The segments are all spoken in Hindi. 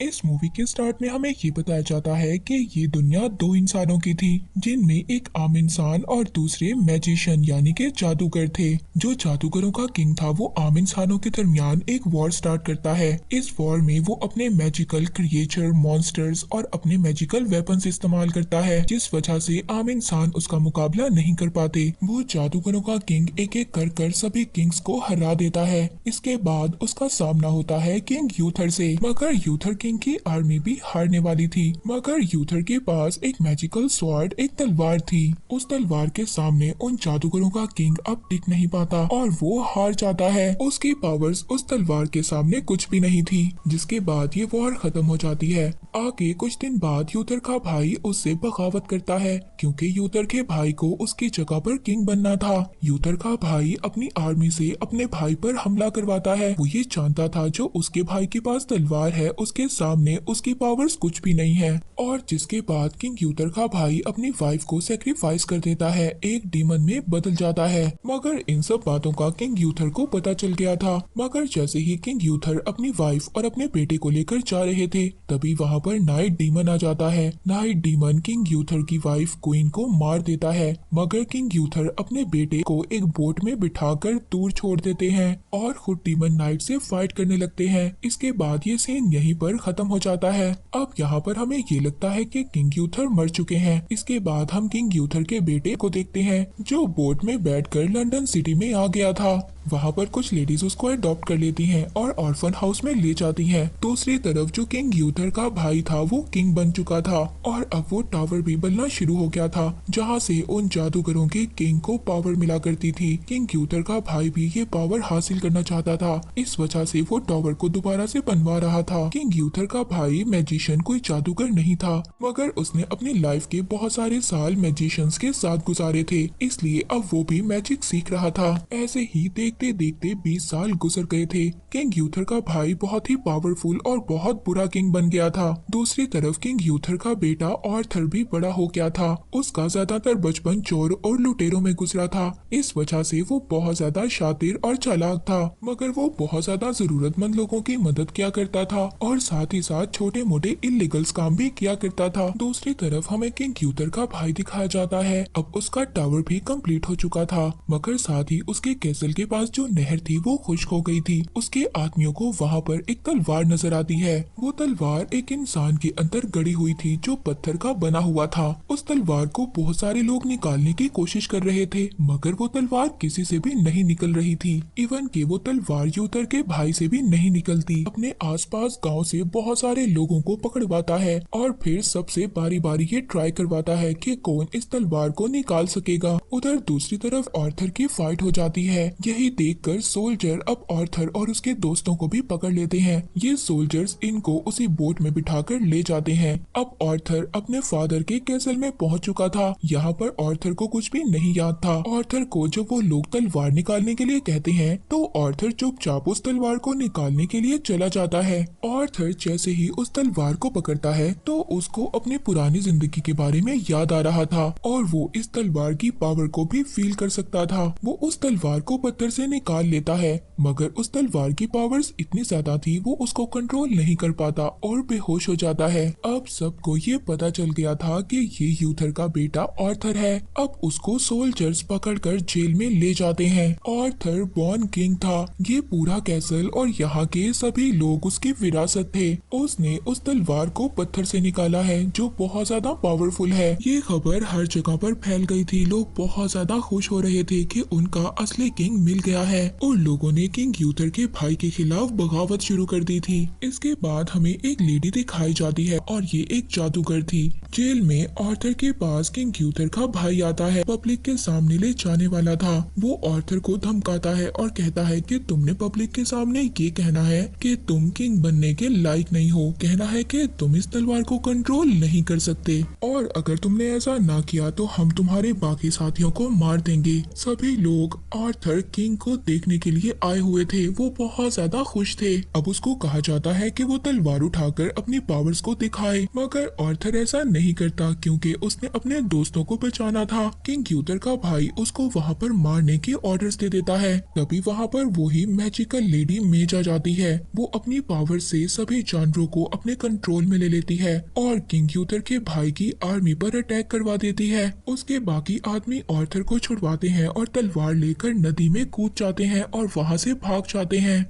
इस मूवी के स्टार्ट में हमें ये बताया जाता है कि ये दुनिया दो इंसानों की थी, जिनमें एक आम इंसान और दूसरे मैजिशियन यानी कि जादूगर थे। जो जादूगरों का किंग था वो आम इंसानों के दरमियान एक वॉर स्टार्ट करता है। इस वॉर में वो अपने मैजिकल क्रिएचर, मॉन्स्टर्स और अपने मैजिकल वेपन्स इस्तेमाल करता है, जिस वजह से आम इंसान उसका मुकाबला नहीं कर पाते। वो जादूगरों का किंग एक एक कर सभी किंग्स को हरा देता है। इसके बाद उसका सामना होता है किंग यूथर से, मगर यूथर किंग की आर्मी भी हारने वाली थी। मगर यूथर के पास एक मैजिकल स्वॉर्ड, एक तलवार थी। उस तलवार के सामने उन जादूगरों का किंग अब टिक नहीं पाता और वो हार जाता है। उसकी पावर्स उस तलवार के सामने कुछ भी नहीं थी, जिसके बाद ये वॉर खत्म हो जाती है। आगे कुछ दिन बाद यूथर का भाई उससे बगावत करता है, क्योंकि यूथर के भाई को उसकी जगह पर किंग बनना था। यूथर का भाई अपनी आर्मी से अपने भाई पर हमला करवाता है। वो ये जानता था जो उसके भाई के पास तलवार है उसके सामने उसकी पावर्स कुछ भी नहीं है। और जिसके बाद किंग यूथर का भाई अपनी वाइफ को सेक्रीफाइस कर देता है, एक डीमन में बदल जाता है। मगर इन सब बातों का किंग यूथर को पता चल गया था। मगर जैसे ही किंग यूथर अपनी वाइफ और अपने बेटे को लेकर जा रहे थे, तभी वहाँ पर नाइट डीमन आ जाता है। नाइट डीमन किंग यूथर की वाइफ क्वीन को मार देता है, मगर किंग यूथर अपने बेटे को एक बोट में बिठाकर दूर छोड़ देते हैं और खुद डीमन नाइट से फाइट करने लगते हैं। इसके बाद ये सीन यहीं पर खत्म हो जाता है। अब यहाँ पर हमें ये लगता है कि किंग यूथर मर चुके हैं। इसके बाद हम किंग यूथर के बेटे को देखते हैं, जो बोट में बैठकर लंदन सिटी में आ गया था। वहाँ पर कुछ लेडीज उसको अडॉप्ट कर लेती हैं और ऑर्फन हाउस में ले जाती हैं। दूसरी तरफ जो किंग यूथर का भाई था वो किंग बन चुका था और अब वो टावर भी बनना शुरू हो गया था, जहाँ से उन जादूगरों के किंग को पावर मिला करती थी। किंग यूथर का भाई भी ये पावर हासिल करना चाहता था, इस वजह से वो टावर को दोबारा से बनवा रहा था। किंग यूथर का भाई मैजिशियन कोई जादूगर नहीं था, मगर उसने अपनी लाइफ के बहुत सारे साल मैजिशियंस के साथ गुजारे थे, इसलिए अब वो भी मैजिक सीख रहा था। ऐसे ही देखते देखते 20 साल गुजर गए थे। किंग यूथर का भाई बहुत ही पावरफुल और बहुत बुरा किंग बन गया था। दूसरी तरफ किंग यूथर का बेटा आर्थर भी बड़ा हो गया था। उसका ज्यादातर बचपन चोर और लुटेरों में गुजरा था, इस वजह से वो बहुत ज्यादा शातिर और चालाक था। मगर वो बहुत ज्यादा जरूरतमंद लोगों की मदद किया करता था और साथ ही साथ छोटे मोटे इलीगल्स काम भी किया करता था। दूसरी तरफ हमें किंग यूथर का भाई दिखाया जाता है। अब उसका टावर भी कंप्लीट हो चुका था, मगर साथ ही उसके कैसल के पास जो नहर थी वो खुश्क हो गई थी। उसके आदमियों को वहाँ पर एक तलवार नजर आती है। वो तलवार एक इंसान के अंदर गड़ी हुई थी जो पत्थर का बना हुआ था। उस तलवार को बहुत सारे लोग निकालने की कोशिश कर रहे थे, मगर वो तलवार किसी से भी नहीं निकल रही थी। इवन कि वो तलवार यूथर के भाई से भी नहीं निकलती। अपने आसपास गांव से बहुत सारे लोगों को पकड़वाता है और फिर सबसे बारी बारी ये ट्राई करवाता है कि कौन इस तलवार को निकाल सकेगा। उधर दूसरी तरफ आर्थर की फाइट हो जाती है। यही देखकर सोल्जर अब आर्थर और उसके दोस्तों को भी पकड़ लेते हैं। ये सोल्जर्स इनको उसी बोट में बिठाकर ले जाते हैं। अब आर्थर अपने फादर के कैसल में पहुंच चुका था। यहाँ पर आर्थर को कुछ भी नहीं याद था। आर्थर को जब वो लोग तलवार निकालने के लिए कहते हैं, तो आर्थर चुपचाप उस तलवार को निकालने के लिए चला जाता है। आर्थर जैसे ही उस तलवार को पकड़ता है, तो उसको अपनी पुरानी जिंदगी के बारे में याद आ रहा था और वो इस तलवार की पावर को भी फील कर सकता था। वो उस तलवार को पत्थर से निकाल लेता है, मगर उस तलवार की पावर्स इतनी ज्यादा थी वो उसको कंट्रोल नहीं कर पाता और बेहोश हो जाता है। अब सबको ये पता चल गया था कि ये यूथर का बेटा आर्थर है। अब उसको सोल्जर्स पकड़कर जेल में ले जाते हैं। आर्थर बॉर्न किंग था। ये पूरा कैसल और यहाँ के सभी लोग उसकी विरासत थे। उसने उस तलवार को पत्थर से निकाला है जो बहुत ज्यादा पावरफुल है। ये खबर हर जगह पर फैल गई थी। लोग बहुत ज्यादा खुश हो रहे थे कि उनका असली किंग मिल गया है और लोगों ने किंग यूथर के भाई के खिलाफ बगावत शुरू कर दी थी। इसके बाद हमें एक लेडी दिखाई जाती है और ये एक जादूगर थी। जेल में आर्थर के पास किंग यूथर का भाई आता है, पब्लिक के सामने ले जाने वाला था। वो आर्थर को धमकाता है और कहता है कि तुमने पब्लिक के सामने ये कहना है कि तुम किंग बनने के लायक नहीं हो, कहना है कि तुम इस तलवार को कंट्रोल नहीं कर सकते और अगर तुमने ऐसा ना किया तो हम तुम्हारे बाकी साथियों साथियों को मार देंगे। सभी लोग आर्थर किंग को देखने के लिए आए हुए थे। वो बहुत ज्यादा खुश थे। अब उसको कहा जाता है कि वो तलवार उठाकर अपनी पावर्स को दिखाए, मगर आर्थर ऐसा नहीं करता क्योंकि उसने अपने दोस्तों को बचाना था। किंग यूथर का भाई उसको वहाँ पर मारने के ऑर्डर्स दे देता है। तभी वहाँ पर वही मैजिकल लेडी मेज आ जाती है। वो अपनी पावर से सभी जानवरों को अपने कंट्रोल में ले लेती है और किंग यूथर के भाई की आर्मी पर अटैक करवा देती है। उसके बाकी आदमी आर्थर को छुड़वाते हैं और तलवार लेकर नदी में कूद जाते हैं और वहाँ से भाग जाते हैं।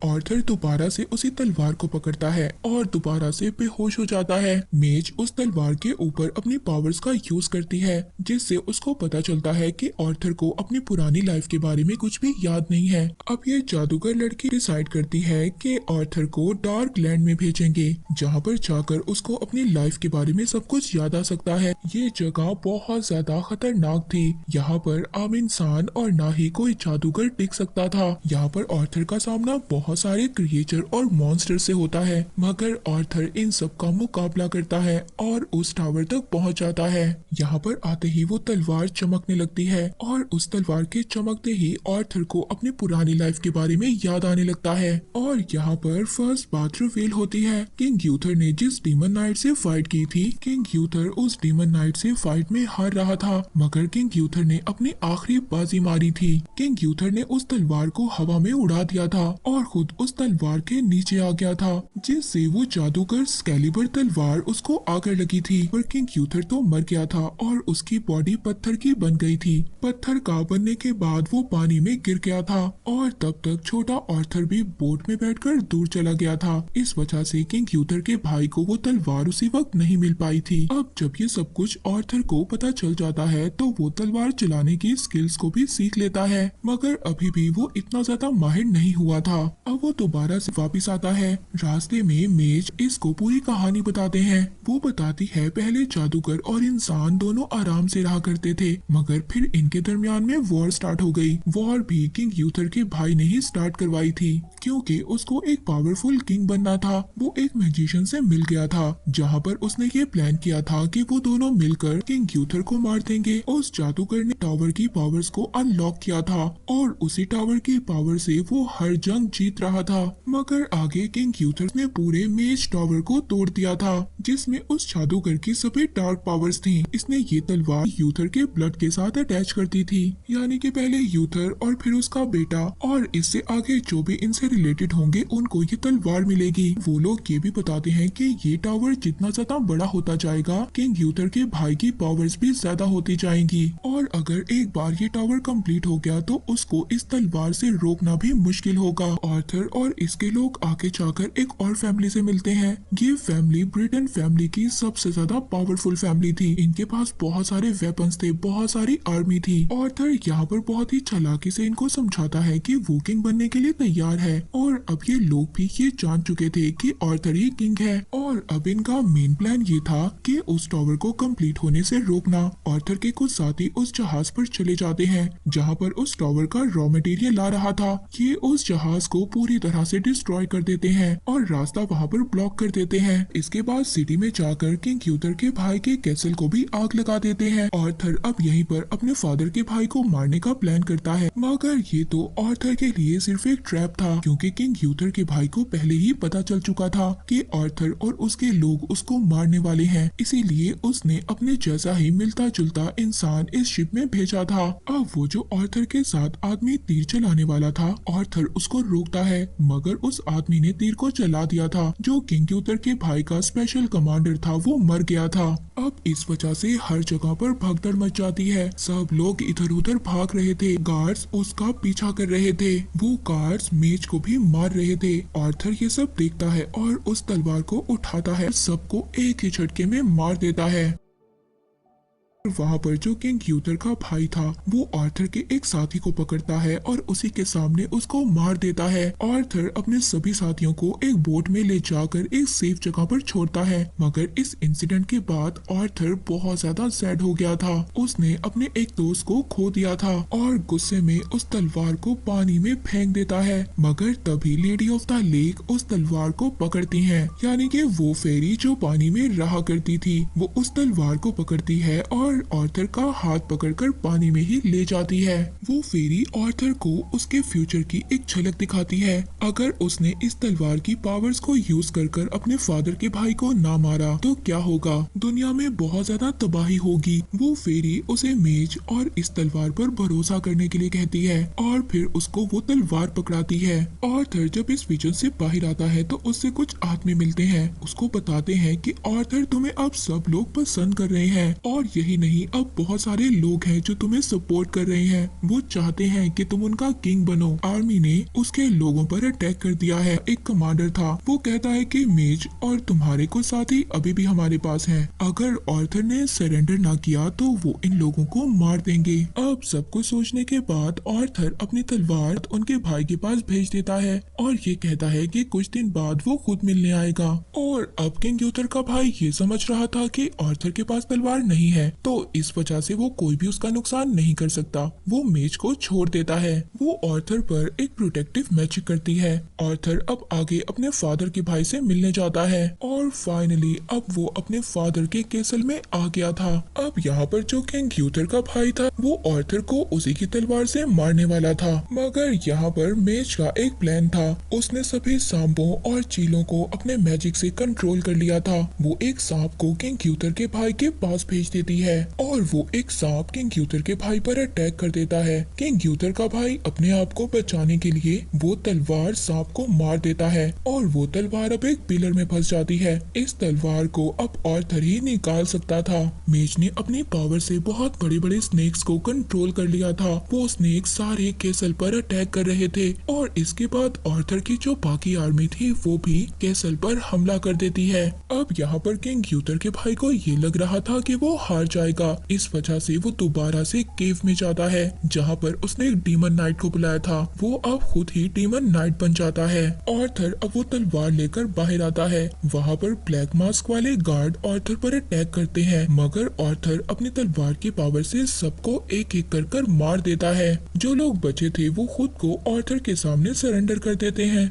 आर्थर दोबारा से उसी तलवार को पकड़ता है और दोबारा से बेहोश हो जाता है। मेज उस तलवार के ऊपर अपनी पावर्स का यूज करती है, जिससे उसको पता चलता है कि आर्थर को अपनी पुरानी लाइफ के बारे में कुछ भी याद नहीं है। अब ये जादूगर लड़की डिसाइड करती है कि आर्थर को डार्क लैंड में भेजेंगे, जहाँ पर जाकर उसको अपनी लाइफ के बारे में सब कुछ याद आ सकता है। ये जगह बहुत ज्यादा खतरनाक थी। यहाँ पर आम इंसान और ना ही कोई जादूगर टिक सकता था। यहाँ पर आर्थर का सामना बहुत सारे क्रिएचर और मॉन्स्टर से होता है, मगर आर्थर इन सब का मुकाबला करता है और उस टावर तक पहुंच जाता है। यहाँ पर आते ही वो तलवार चमकने लगती है और उस तलवार के चमकते ही आर्थर को अपनी पुरानी लाइफ के बारे में याद आने लगता है। और यहाँ पर फर्स्ट बात रिवील होती है। किंग यूथर ने जिस डीमन नाइट से फाइट की थी, किंग यूथर उस डीमन नाइट से फाइट में हार रहा था, मगर किंग यूथर ने अपनी आखिरी बाजी मारी थी। किंग यूथर ने उस तलवार को हवा में उड़ा दिया था और खुद उस तलवार के नीचे आ गया था, जिससे वो जादूगर स्कैलिबर तलवार उसको आकर लगी थी। पर किंग यूथर तो मर गया था और उसकी बॉडी पत्थर की बन गई थी। पत्थर का बनने के बाद वो पानी में गिर गया था और तब तक छोटा आर्थर भी बोट में बैठकर दूर चला गया था। इस वजह से किंग यूथर के भाई को वो तलवार उसी वक्त नहीं मिल पाई थी। अब जब ये सब कुछ आर्थर को पता चल जाता है तो वो तलवार चलाने की स्किल्स को भी सीख लेता है, मगर अभी भी वो इतना ज्यादा माहिर नहीं हुआ था। अब वो दोबारा से वापिस आता है। रास्ते में मेज इसको पूरी कहानी बताते हैं। वो बताती है पहले जादूगर और इंसान दोनों आराम से रहा करते थे, मगर फिर इनके दरमियान में वॉर स्टार्ट हो गई। वॉर भी किंग यूथर के भाई ने ही स्टार्ट करवाई थी, क्योंकि उसको एक पावरफुल किंग बनना था। वो एक मैजिशियन से मिल गया था, जहाँ पर उसने ये प्लान किया था कि वो दोनों मिलकर किंग यूथर को मार देंगे। उस जादूगर ने टावर की पावर्स को अनलॉक किया था और उसी टावर की पावर से वो हर जंग जीत रहा था। मगर आगे किंग यूथर ने पूरे मेज टावर को तोड़ दिया था, जिसमें उस जादूगर की सभी डार्क पावर्स थी। इसने ये तलवार यूथर के ब्लड के साथ अटैच कर दी थी, यानी कि पहले यूथर और फिर उसका बेटा और इससे आगे जो भी इनसे रिलेटेड होंगे उनको ये तलवार मिलेगी। वो लोग ये भी बताते हैं कि ये टावर जितना ज्यादा बड़ा होता जाएगा, किंग यूथर के भाई की पावर्स भी ज्यादा होती जाएंगी और अगर एक बार ये टावर कंप्लीट हो गया तो उसको इस तलवार से रोकना भी मुश्किल होगा। आर्थर और इसके लोग आगे जाकर एक और फैमिली से मिलते हैं। ये फैमिली ब्रिटेन फैमिली की सबसे ज्यादा पावरफुल फैमिली थी। इनके पास बहुत सारे वेपन्स थे, बहुत सारी आर्मी थी। आर्थर यहाँ पर बहुत ही चालाकी से इनको समझाता है कि वो किंग बनने के लिए तैयार है और अब ये लोग भी ये जान चुके थे कि आर्थर ही किंग है और अब इनका मेन प्लान ये था कि उस टावर को कंप्लीट होने से रोकना। आर्थर के कुछ साथी उस जहाज पर चले जाते हैं जहाँ पर उस टावर का रॉ मटेरियल ला रहा था। ये उस जहाज को पूरी तरह से डिस्ट्रॉय कर देते हैं और रास्ता वहाँ पर ब्लॉक कर देते हैं। इसके बाद सिटी में जाकर किंग यूथर के भाई के कैसल को भी आग लगा देते हैं। आर्थर अब यहीं पर अपने फादर के भाई को मारने का प्लान करता है, मगर ये तो आर्थर के लिए सिर्फ एक ट्रैप था, क्योंकि किंग यूथर के भाई को पहले ही पता चल चुका था कि आर्थर और उसके लोग उसको मारने वाले हैं। इसीलिए उसने अपने जैसा ही मिलता जुलता इंसान इस शिप में भेजा था। अब वो जो आर्थर के साथ आदमी तीर चलाने वाला था, आर्थर उसको रोकता है, मगर उस आदमी ने तीर को चला दिया था। जो किंग यूथर के भाई का स्पेशल कमांडर था वो मर गया था। अब इस वजह से हर जगह पर भगदड़ मच जाती है। सब लोग इधर उधर भाग रहे थे, गार्ड्स उसका पीछा कर रहे थे, वो गार्ड्स मेज को भी मार रहे थे। आर्थर ये सब देखता है और उस तलवार को उठाता है, सबको एक ही झटके में मार देता है। वहाँ पर जो किंग यूथर का भाई था वो आर्थर के एक साथी को पकड़ता है और उसी के सामने उसको मार देता है। आर्थर अपने सभी साथियों को एक बोट में ले जाकर एक सेफ जगह पर छोड़ता है, मगर इस इंसिडेंट के बाद आर्थर बहुत ज्यादा सैड हो गया था। उसने अपने एक दोस्त को खो दिया था और गुस्से में उस तलवार को पानी में फेंक देता है, मगर तभी लेडी ऑफ द लेक उस तलवार को पकड़ती है, यानी कि वो फेरी जो पानी में रहा करती थी वो उस तलवार को पकड़ती है और और आर्थर का हाथ पकड़कर पानी में ही ले जाती है। वो फेरी आर्थर को उसके फ्यूचर की एक झलक दिखाती है। अगर उसने इस तलवार की पावर्स को यूज कर अपने फादर के भाई को ना मारा तो क्या होगा, दुनिया में बहुत ज्यादा तबाही होगी। वो फेरी उसे मेज और इस तलवार पर भरोसा करने के लिए कहती है और फिर उसको वो तलवार पकड़ाती है। आर्थर जब इस विजन से बाहर आता है तो उससे कुछ आदमी मिलते हैं, उसको बताते हैं कि आर्थर तुम्हें अब सब लोग पसंद कर रहे हैं और यही नहीं, अब बहुत सारे लोग हैं जो तुम्हें सपोर्ट कर रहे हैं। वो चाहते हैं कि तुम उनका किंग बनो। आर्मी ने उसके लोगों पर अटैक कर दिया है। एक कमांडर था, वो कहता है कि मेज और तुम्हारे कुछ साथी अभी भी हमारे पास हैं। अगर आर्थर ने सरेंडर ना किया तो वो इन लोगों को मार देंगे। अब सब कुछ सोचने के बाद आर्थर अपनी तलवार उनके भाई के पास भेज देता है और ये कहता है कि कुछ दिन बाद वो खुद मिलने आएगा। और अब किंग यूथर का भाई ये समझ रहा था कि आर्थर के पास तलवार नहीं है, तो इस वजह से वो कोई भी उसका नुकसान नहीं कर सकता। वो मेज को छोड़ देता है। वो आर्थर पर एक प्रोटेक्टिव मैजिक करती है। आर्थर अब आगे अपने फादर के भाई से मिलने जाता है और फाइनली अब वो अपने फादर के केसल में आ गया था। अब यहाँ पर जो किंग यूथर का भाई था वो आर्थर को उसी की तलवार से मारने वाला था, मगर यहाँ पर मेज का एक प्लान था। उसने सभी सांपों और चीलों को अपने मैजिक से कंट्रोल कर लिया था। वो एक सांप को किंग यूथर के भाई के पास भेज देती है और वो एक सांप किंग यूथर के भाई पर अटैक कर देता है। किंग यूथर का भाई अपने आप को बचाने के लिए वो तलवार सांप को मार देता है और वो तलवार अब एक पिलर में फंस जाती है। इस तलवार को अब आर्थर ही निकाल सकता था। मेज ने अपनी पावर से बहुत बड़े बड़े स्नेक्स को कंट्रोल कर लिया था। वो स्नेक सारे केसल पर अटैक कर रहे थे और इसके बाद आर्थर की जो बाकी आर्मी थी वो भी केसल पर हमला कर देती है। अब यहाँ पर किंग यूथर के भाई को ये लग रहा था कि वो हार जाएगा। इस वजह से वो दोबारा से केव में जाता है जहाँ पर उसने एक डीमन नाइट को बुलाया था। वो अब खुद ही डीमन नाइट बन जाता है। आर्थर अब वो तलवार लेकर बाहर आता है। वहाँ पर ब्लैक मास्क वाले गार्ड आर्थर पर अटैक करते हैं, मगर आर्थर अपनी तलवार की पावर से सबको एक एक कर मार देता है। जो लोग बचे थे वो खुद को आर्थर के सामने सरेंडर कर देते हैं।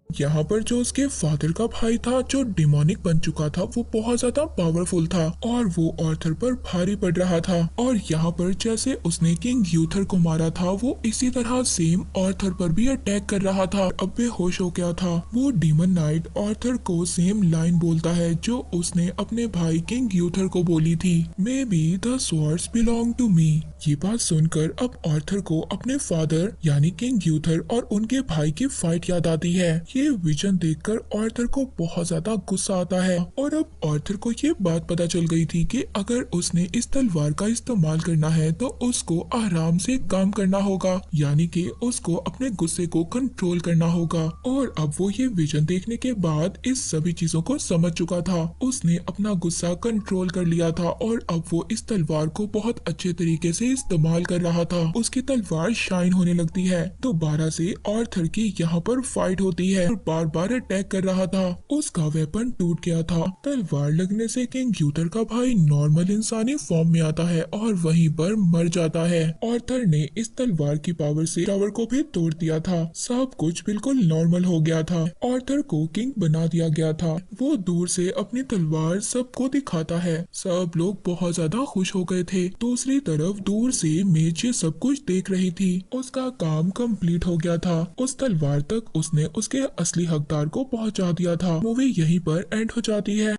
यहाँ पर जो उसके फादर का भाई था जो डिमोनिक बन चुका था वो बहुत ज्यादा पावरफुल था और वो आर्थर पर भारी पड़ रहा था। और यहाँ पर जैसे उसने किंग यूथर को मारा था वो इसी तरह सेम आर्थर पर भी अटैक कर रहा था। अब बेहोश हो गया था। वो डीमन नाइट आर्थर को सेम लाइन बोलता है जो उसने अपने भाई किंग यूथर को बोली थी, may be the swords belong to me. ये बात सुनकर अब आर्थर को अपने फादर यानी किंग यूथर और उनके भाई की फाइट याद आती है। ये विजन देखकर आर्थर को बहुत ज्यादा गुस्सा आता है और अब आर्थर को ये बात पता चल गई थी कि अगर उसने इस तलवार का इस्तेमाल करना है तो उसको आराम से काम करना होगा, यानी कि उसको अपने गुस्से को कंट्रोल करना होगा। और अब वो ये विजन देखने के बाद इस सभी चीजों को समझ चुका था। उसने अपना गुस्सा कंट्रोल कर लिया था और अब वो इस तलवार को बहुत अच्छे तरीके से इस्तेमाल कर रहा था। उसकी तलवार शाइन होने लगती है। दोबारा से आर्थर की यहाँ पर फाइट होती है। बार बार अटैक कर रहा था। उसका वेपन टूट गया था। तलवार लगने से किंग यूथर का भाई नॉर्मल इंसानी फॉर्म में आता है और वहीं पर मर जाता है। आर्थर ने इस तलवार की पावर से टावर को भी तोड़ दिया था। सब कुछ बिल्कुल नॉर्मल हो गया था। आर्थर को किंग बना दिया गया था। वो दूर से अपनी तलवार सबको दिखाता है। सब लोग बहुत ज्यादा खुश हो गए थे। दूसरी तरफ दूर से मेज ये सब कुछ देख रही थी। उसका काम कंप्लीट हो गया था। उस तलवार तक उसने उसके असली हकदार को पहुंचा दिया था। मूवी यहीं पर एंड हो जाती है।